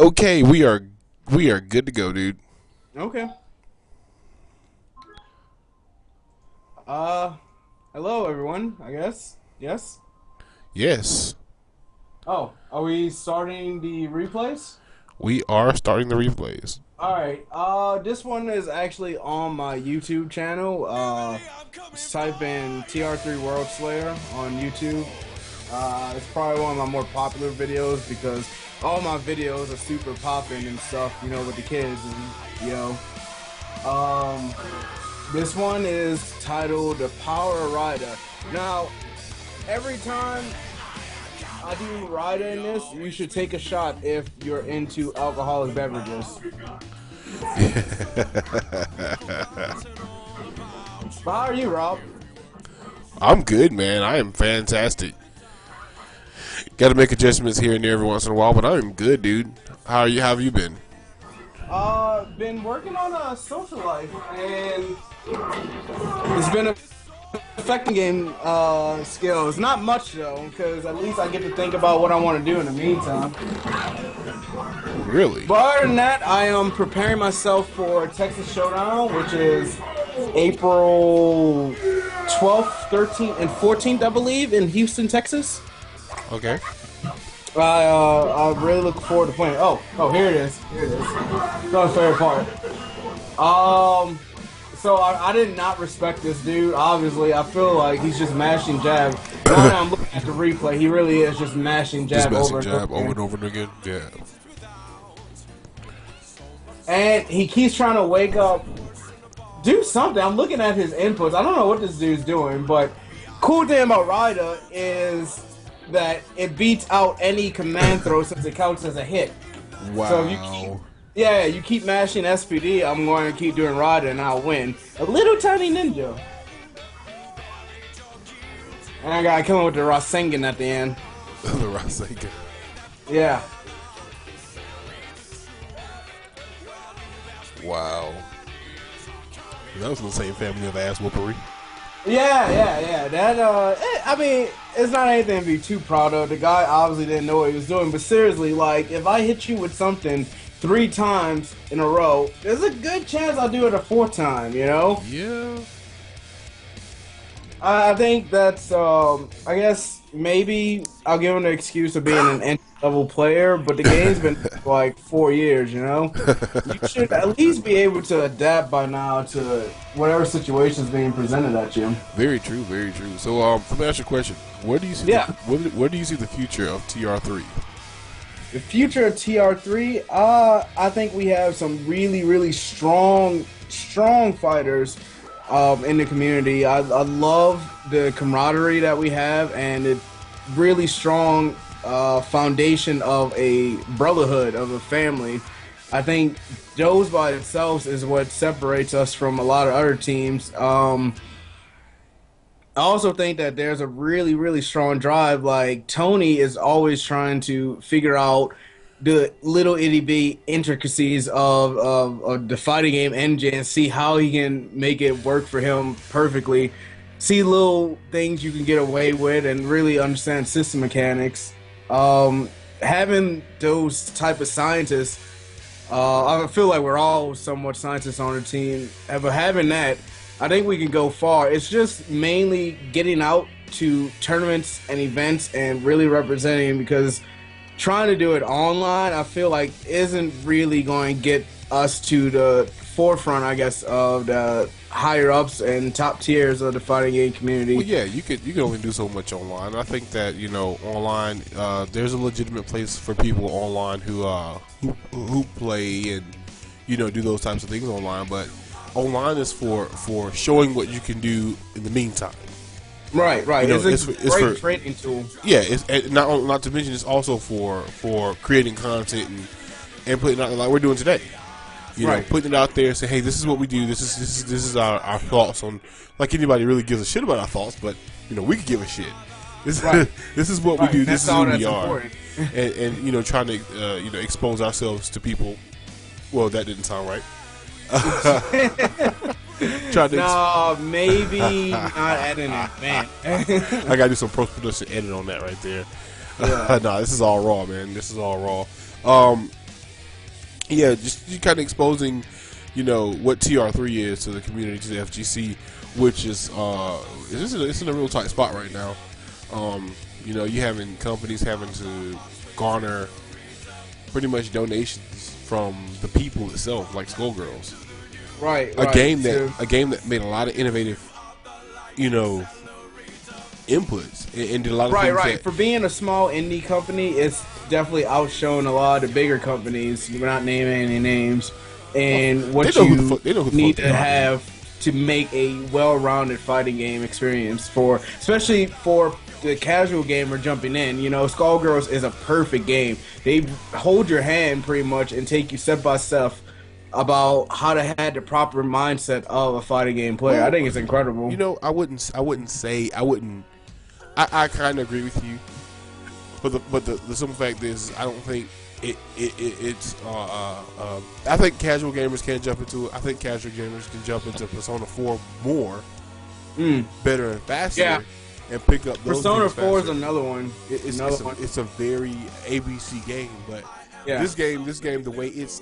Okay, we are good to go, dude. Okay. Uh, Hello everyone, I guess. Yes. Yes, Oh, are we starting the replays? we are starting the replays. All right. This one is actually on my YouTube channel. Just type in TR3 Worldslayer on YouTube. It's probably one of my more popular videos because all my videos are super popping and stuff, you know, with the kids and Um, this one is titled "The Power of Rider." Now, every time I do rider in this, you should take a shot if you're into alcoholic beverages. But how are you, Rob? I'm good, man. I am fantastic. Got to make adjustments here and there every once in a while, but I'm good, dude. How are you? How have you been? Been working on a social life, and it's been affecting game skills. Not much though, because at least I get to think about what I want to do in the meantime. Really? But other than that, I am preparing myself for Texas Showdown, which is April 12th, 13th, and 14th, I believe, in Houston, Texas. Okay. I really look forward to playing. Oh, here it is. Here it is. No favorite part. So I did not respect this dude. Obviously, I feel like he's just mashing jab. Now I'm looking at the replay. He really is just mashing jab, Just over, messing jab and over and over and again. Yeah. and he keeps trying to wake up. Do something. I'm looking at his inputs. I don't know what this dude's doing, but cool thing about Ryder is that it beats out any command throw since it counts as a hit. Wow. So if you keep mashing SPD, I'm going to keep doing Ryder and I'll win. A little tiny ninja. And I gotta kill him with the Rasengan at the end. The Rasengan. Yeah. Wow. That was in the same family of ass whoopery. Yeah. I mean, it's not anything to be too proud of. The guy obviously didn't know what he was doing, but seriously, like, if I hit you with something 3 times in a row, there's a good chance I'll do it a 4th time, you know? Yeah. I think that's, I guess maybe I'll give him the excuse of being an entry-level player, but the game's been like 4 years, you know? You should at least be able to adapt by now to whatever situation's being presented at you. Very true. Very true. So, let me ask you a question. Where do you see? Yeah. Where do you see the future of TR3? The future of TR3, I think we have some really strong fighters in the community. I love the camaraderie that we have and the really strong foundation of a brotherhood, of a family. I think those by themselves is what separates us from a lot of other teams. I also think that there's a really strong drive. Like, Tony is always trying to figure out the little itty bitty intricacies of the fighting game engine and see how he can make it work for him perfectly. See little things you can get away with and really understand system mechanics. Having those type of scientists, I feel like we're all somewhat scientists on the team, but having that, I think we can go far. It's just mainly getting out to tournaments and events and really representing, because trying to do it online, I feel like isn't really going to get us to the forefront, I guess, of the higher ups and top tiers of the fighting game community. Well, yeah, you can only do so much online. I think that, you know, online, there's a legitimate place for people online who play and, you know, do those types of things online. But online is for showing what you can do in the meantime. Right. You know, it's a great training tool. Yeah, it's not to mention it's also for creating content and putting it out like we're doing today. You know, putting it out there and say, hey, this is what we do. This is our thoughts on. Like, anybody really gives a shit about our thoughts, but you know, we could give a shit. This is what we do. This is who we are. And you know, trying to you know, expose ourselves to people. Well, that didn't sound right. No, maybe not at an event. I gotta do some post-production edit on that right there. Yeah. Nah, this is all raw, man. This is all raw. Yeah, just you kind of exposing, what TR3 is to the community, to the FGC, which is it's in a real tight spot right now. You having companies having to garner pretty much donations from the people itself, like Skullgirls. Right. A game that made a lot of innovative, inputs and did a lot of things. Right. For being a small indie company, it's definitely outshone a lot of the bigger companies. We're not naming any names, and what you need to have to make a well-rounded fighting game experience especially for the casual gamer jumping in. Skullgirls is a perfect game. They hold your hand pretty much and take you step by step about how to have the proper mindset of a fighting game player. I think it's incredible. I kind of agree with you, but the simple fact is, I don't think it's. I think casual gamers can jump into it. I think casual gamers can jump into Persona 4 more, better and faster, and pick up those. Persona 4 is another one. It's a very ABC game, but this game, the way its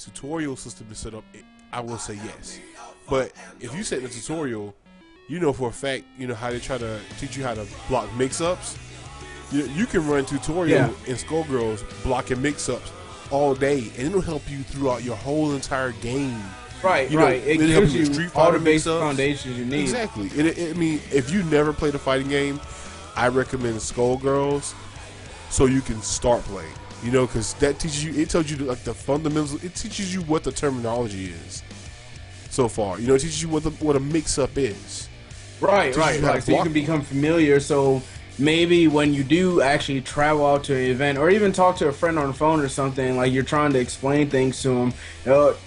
tutorial system is set up, I will say yes. But if you set in a tutorial, for a fact, how they try to teach you how to block mix-ups. You can run tutorial in Skullgirls blocking mix-ups all day, and it'll help you throughout your whole entire game. Right. It gives you all the basic foundations you need. Exactly. I mean, if you never played a fighting game, I recommend Skullgirls so you can start playing. Because that teaches you. It tells you like the fundamentals. It teaches you what the terminology is. So far, it teaches you what a mix-up is. Right. So you can become familiar. So maybe when you do actually travel out to an event, or even talk to a friend on the phone or something, like you're trying to explain things to them,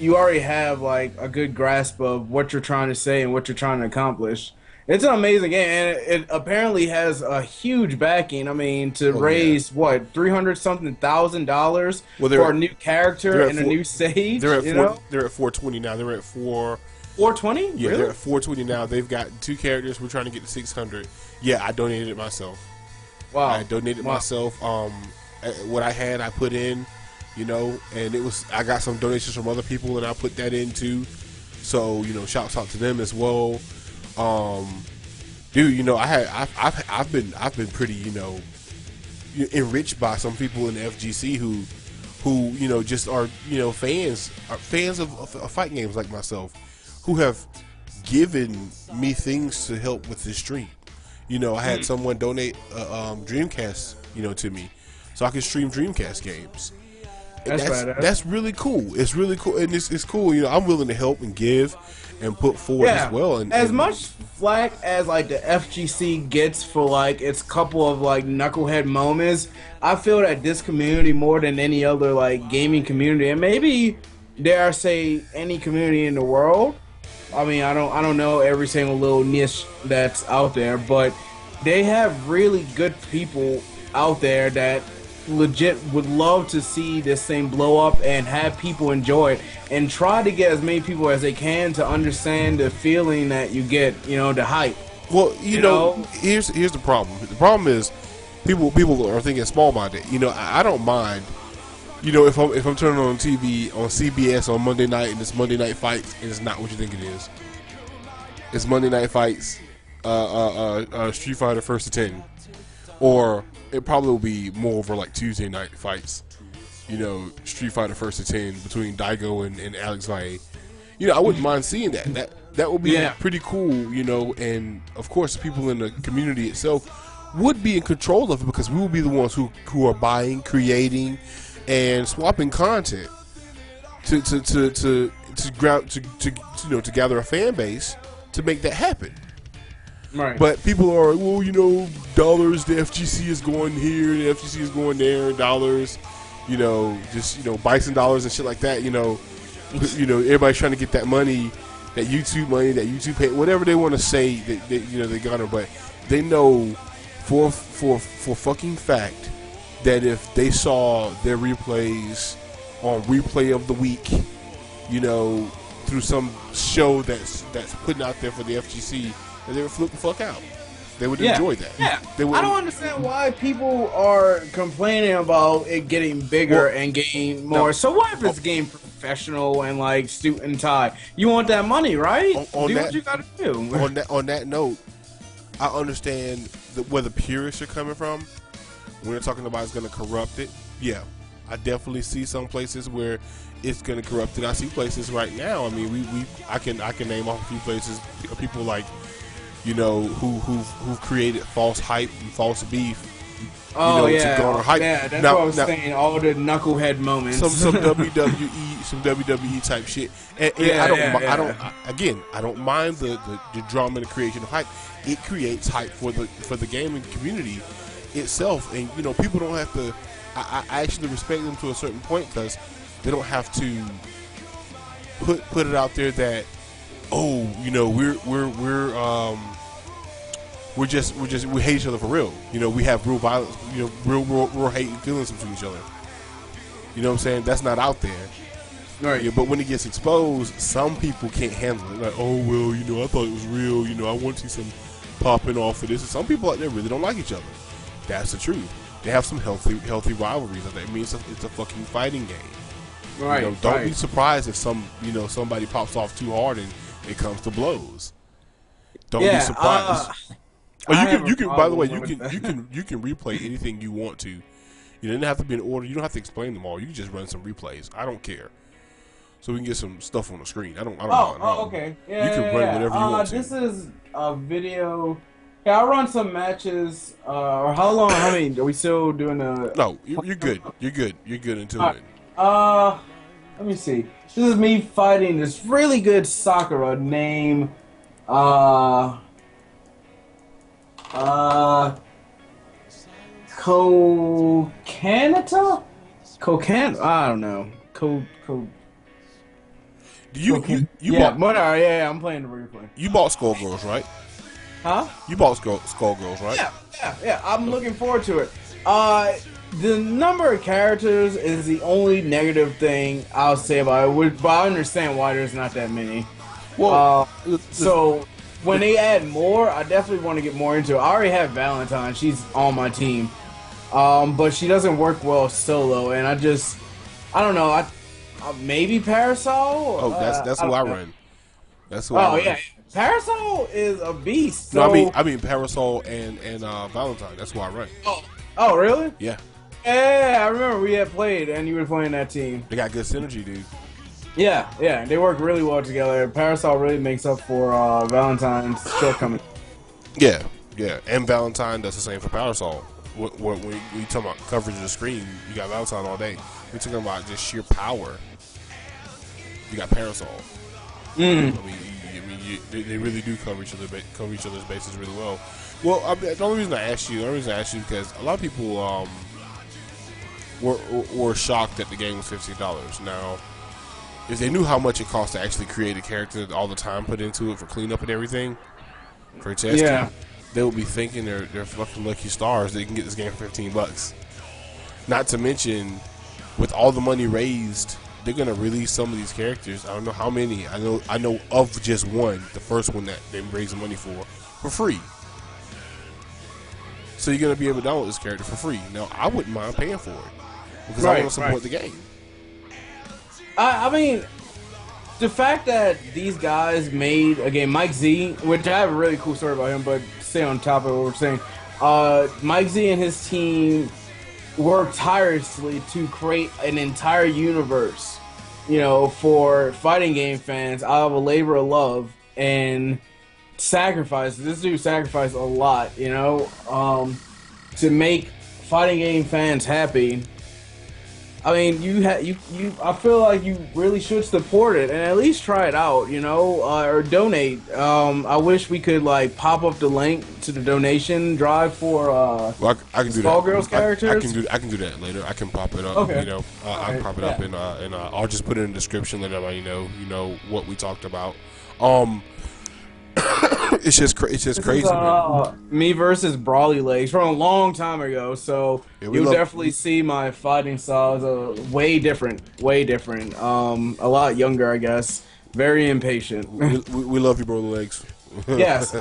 you already have like a good grasp of what you're trying to say and what you're trying to accomplish. It's an amazing game, and it apparently has a huge backing. I mean, to raise $300,000 for a new character and a new stage. They're at 420 now. They're at 420. Yeah, really? They're at 420 now. They've got 2 characters. We're trying to get to 600. Yeah, I donated it myself. Wow. I donated myself. What I had, I put in. And I got some donations from other people, and I put that in too. So shouts out to them as well. Dude, I've been pretty, enriched by some people in the FGC who just are, fans of fighting games like myself, who have given me things to help with this stream. I had someone donate Dreamcast, to me, so I can stream Dreamcast games. That's really cool. It's really cool, and it's cool. I'm willing to help and give and put forward as well. And as much flack as like the FGC gets for like its couple of like knucklehead moments, I feel that this community, more than any other like gaming community, and maybe dare I say any community in the world. I mean, I don't know every single little niche that's out there, but they have really good people out there that legit would love to see this thing blow up and have people enjoy it, and try to get as many people as they can to understand the feeling that you get, the hype. Well, here's the problem. The problem is people are thinking small-minded. I don't mind. If I'm turning on TV on CBS on Monday night and it's Monday Night Fights, and it's not what you think it is. It's Monday Night Fights, Street Fighter First to 10, or it probably will be more over like Tuesday night fights. Street Fighter First to 10 between Daigo and Alex Valle. I wouldn't mind seeing that. That would be pretty cool. And of course, people in the community itself would be in control of it, because we will be the ones who are buying, creating, and swapping content to gather a fan base to make that happen. Right. But people are, dollars, the FGC is going here, the FGC is going there, dollars, bison dollars and shit like that, everybody's trying to get that money, that YouTube pay, whatever they want to say that they got it, but they know for fucking fact that if they saw their replays on Replay of the Week, through some show that's putting out there for the FGC, and they would flip the fuck out. They would enjoy that. Yeah. They would, I don't understand why people are complaining about it getting bigger and getting more. So what if it's getting professional and like suit and tie? You want that money, right? Do what you gotta do. On that note, I understand where the purists are coming from. When they're talking about it's going to corrupt it, yeah, I definitely see some places where it's going to corrupt it. I see places right now. I mean, I can name off a few places. People like, you know, who've created false hype and false beef. To garner hype. Yeah, that's what I was saying. All the knucklehead moments. Some WWE type shit. And I don't mind the drama and the creation of hype. It creates hype for the gaming community itself, and you know, people don't have to. I actually respect them to a certain point because they don't have to put it out there that, oh, you know, we hate each other for real. You know, we have real violence, you know, real hate and feelings between each other. You know what I'm saying? That's not out there. Right. Yeah, but when it gets exposed, some people can't handle it. Like, oh, well, you know, I thought it was real. You know, I want to see some popping off of this. And some people out there really don't like each other. That's the truth. They have some healthy rivalries. That means it's a fucking fighting game. Right. You know, don't be surprised if somebody pops off too hard and it comes to blows. Don't be surprised. You can. By the way, you can replay anything you want to. You didn't have to be in order. You don't have to explain them all. You can just run some replays. I don't care. So we can get some stuff on the screen. I don't mind. Okay. Yeah, you can run whatever you want to. This is a video. Yeah, I'll run some matches. Or how long? How many? Are we still doing a? No, you're good. You're good. You're good until then. Let me see. This is me fighting this really good Sakura named Kokanata? I don't know. Yeah, I'm playing the replay. You bought Skullgirls, right? Huh? You bought Skullgirls, right? Yeah. I'm looking forward to it. The number of characters is the only negative thing I'll say about it, but I understand why there's not that many. Well, so when they add more, I definitely want to get more into it. I already have Valentine; she's on my team, but she doesn't work well solo, and I don't know. Maybe Parasol. Oh, that's who I run. That's who I run. Yeah. Parasol is a beast. So... No, I mean Parasol and Valentine. That's who I run. Oh, really? Yeah. Yeah, I remember we had played and you were playing that team. They got good synergy, dude. Yeah, they work really well together. Parasol really makes up for Valentine's shortcomings. Yeah, and Valentine does the same for Parasol. When you talk about coverage of the screen, you got Valentine all day. We're talking about just sheer power. You got Parasol. I mean, they really do cover each other's bases really well. Well, the only reason I asked you because a lot of people were shocked that the game was $15. Now, if they knew how much it costs to actually create a character, all the time put into it for cleanup and everything, for testing, they would be thinking they're fucking lucky stars they can get this game for $15. Not to mention, with all the money raised, they're gonna release some of these characters. I don't know how many. I know of just one, the first one that they raised the money for free. So you're gonna be able to download this character for free. Now I wouldn't mind paying for it because I want to support the game. I mean, the fact that these guys made a game, Mike Z, which I have a really cool story about him, but stay on top of what we're saying. Mike Z and his team worked tirelessly to create an entire universe, you know, for fighting game fans out of a labor of love and sacrifice. This dude sacrificed a lot, you know, to make fighting game fans happy. I mean, I feel like you really should support it and at least try it out, you know, or donate. I wish we could like pop up the link to the donation drive for well, I can do that. Girls characters. I can do that later. I can pop it up. Okay. You know, I can pop it up and I'll just put it in the description. Let everybody know what we talked about. It's just crazy. Me versus Brawly Legs from a long time ago, so you'll definitely see my fighting styles way different. A lot younger, I guess. Very impatient. We love you, Brawly Legs. Yes.